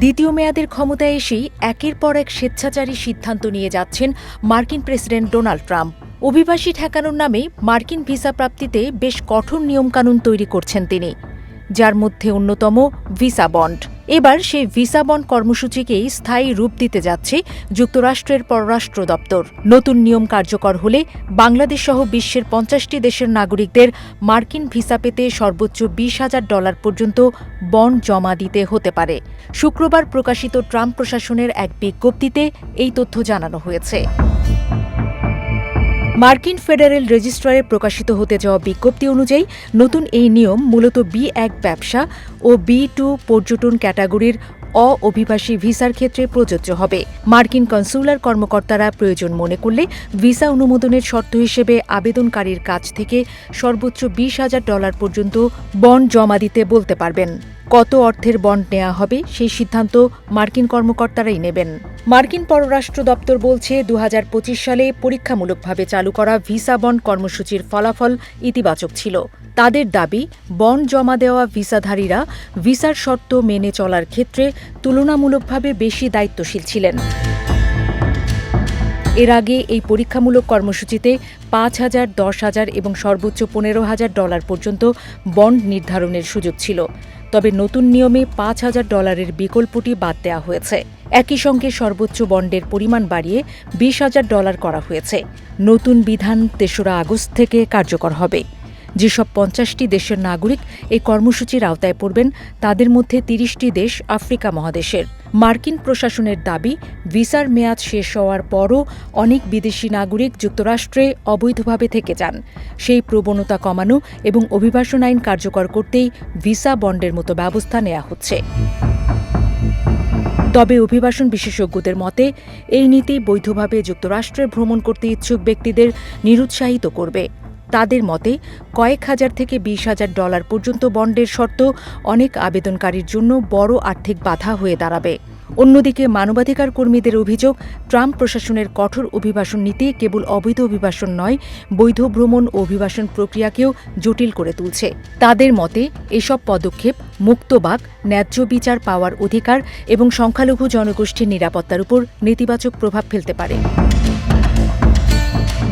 দ্বিতীয় মেয়াদের ক্ষমতায় এসেই একের পর এক স্বেচ্ছাচারী সিদ্ধান্ত নিয়ে যাচ্ছেন মার্কিন প্রেসিডেন্ট ডোনাল্ড ট্রাম্প। অভিবাসী ঠেকানোর নামে মার্কিন ভিসা প্রাপ্তিতে বেশ কঠোর নিয়মকানুন তৈরি করছেন তিনি, যার মধ্যে অন্যতম ভিসা বন্ড। এবার সেই ভিসা বন্ড কর্মসূচিকেই স্থায়ী রূপ দিতে যাচ্ছে যুক্তরাষ্ট্রের পররাষ্ট্র দপ্তর। নতুন নিয়ম কার্যকর হলে বাংলাদেশসহ বিশ্বের ৫০টি দেশের নাগরিকদের মার্কিন ভিসা পেতে সর্বোচ্চ $২০,০০০ পর্যন্ত বন্ড জমা দিতে হতে পারে। শুক্রবার প্রকাশিত ট্রাম্প প্রশাসনের এক বিজ্ঞপ্তিতে এই তথ্য জানানো হয়েছে। মার্কিন ফেডারেল রেজিস্ট্রারে প্রকাশিত হতে যাওয়া বিজ্ঞপ্তি অনুযায়ী নতুন এই নিয়ম মূলত B1 ব্যবসা ও B2 পর্যটন ক্যাটাগরির অভিবাসী ভিসার ক্ষেত্রে প্রযোজ্য হবে। মার্কিন কনস্যুলার কর্মকর্তারা প্রয়োজন মনে করলে ভিসা অনুমোদনের শর্ত হিসেবে আবেদনকারীর কাছ থেকে সর্বোচ্চ $২০,০০০ পর্যন্ত বন্ড জমা দিতে বলতে পারবেন। কত অর্থের বন্ড নেওয়া হবে সেই সিদ্ধান্ত মার্কিন কর্মকর্তারাই নেবেন। মার্কিন পররাষ্ট্র দপ্তর বলছে ২০২৫ সালে পরীক্ষামূলকভাবে চালু করা ভিসা বন্ড কর্মসূচির ফলাফল ইতিবাচক ছিল। তাদের দাবি, বন্ড জমা দেওয়া ভিসাধারীরা ভিসার শর্ত মেনে চলার ক্ষেত্রে তুলনামূলকভাবে বেশি দায়িত্বশীল ছিলেন। এর আগে এই পরীক্ষামূলক কর্মসূচিতে $৫,০০০, $১০,০০০ এবং সর্বোচ্চ $১৫,০০০ পর্যন্ত বন্ড নির্ধারণের সুযোগ ছিল। তবে নতুন নিয়মে $৫,০০০ বিকল্পটি বাদ দেওয়া হয়েছে। একই সঙ্গে সর্বোচ্চ বন্ডের পরিমাণ বাড়িয়ে $২০,০০০ করা হয়েছে। নতুন বিধান ৩রা আগস্ট থেকে কার্যকর হবে। যেসব ৫০টি দেশের নাগরিক এই কর্মসূচির আওতায় পড়বেন তাদের মধ্যে ৩০টি দেশ আফ্রিকা মহাদেশের। মার্কিন প্রশাসনের দাবি, ভিসার মেয়াদ শেষ হওয়ার পরও অনেক বিদেশি নাগরিক যুক্তরাষ্ট্রে অবৈধভাবে থেকে যান। সেই প্রবণতা কমানো এবং অভিবাসন আইন কার্যকর করতেই ভিসা বন্ডের মতো ব্যবস্থা নেওয়া হচ্ছে। তবে অভিবাসন বিশেষজ্ঞদের মতে এই নীতি বৈধভাবে যুক্তরাষ্ট্রে ভ্রমণ করতে ইচ্ছুক ব্যক্তিদের নিরুৎসাহিত করবে। তাদের মতে কয়েক হাজার থেকে $২০,০০০ পর্যন্ত বন্ডের শর্ত অনেক আবেদনকারীর জন্য বড় আর্থিক বাধা হয়ে দাঁড়াবে। অন্যদিকে মানবাধিকার কর্মীদের অভিযোগ, ট্রাম্প প্রশাসনের কঠোর অভিবাসন নীতি কেবল অবৈধ অভিবাসন নয়, বৈধ ভ্রমণ ও অভিবাসন প্রক্রিয়াকেও জটিল করে তুলছে। তাদের মতে এসব পদক্ষেপ মুক্তবাক, ন্যায্য বিচার পাওয়ার অধিকার এবং সংখ্যালঘু জনগোষ্ঠীর নিরাপত্তার উপর নেতিবাচক প্রভাব ফেলতে পারে।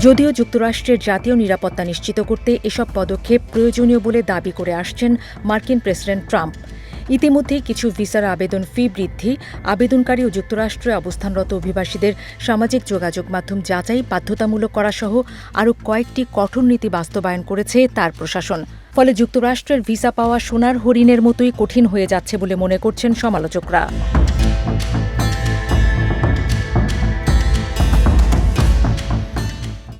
যদিও যুক্তরাষ্ট্রের জাতীয় নিরাপত্তা নিশ্চিত করতে এসব পদক্ষেপ প্রয়োজনীয় বলে দাবি করে আসছেন মার্কিন প্রেসিডেন্ট ট্রাম্প। ইতিমধ্যেই কিছু ভিসার আবেদন ফি বৃদ্ধি, আবেদনকারী ও যুক্তরাষ্ট্রে অবস্থানরত অভিবাসীদের সামাজিক যোগাযোগ মাধ্যম যাচাই বাধ্যতামূলক করাসহ আরও কয়েকটি কঠোর নীতি বাস্তবায়ন করেছে তার প্রশাসন। ফলে যুক্তরাষ্ট্রের ভিসা পাওয়া সোনার হরিণের মতোই কঠিন হয়ে যাচ্ছে বলে মনে করছেন সমালোচকরা।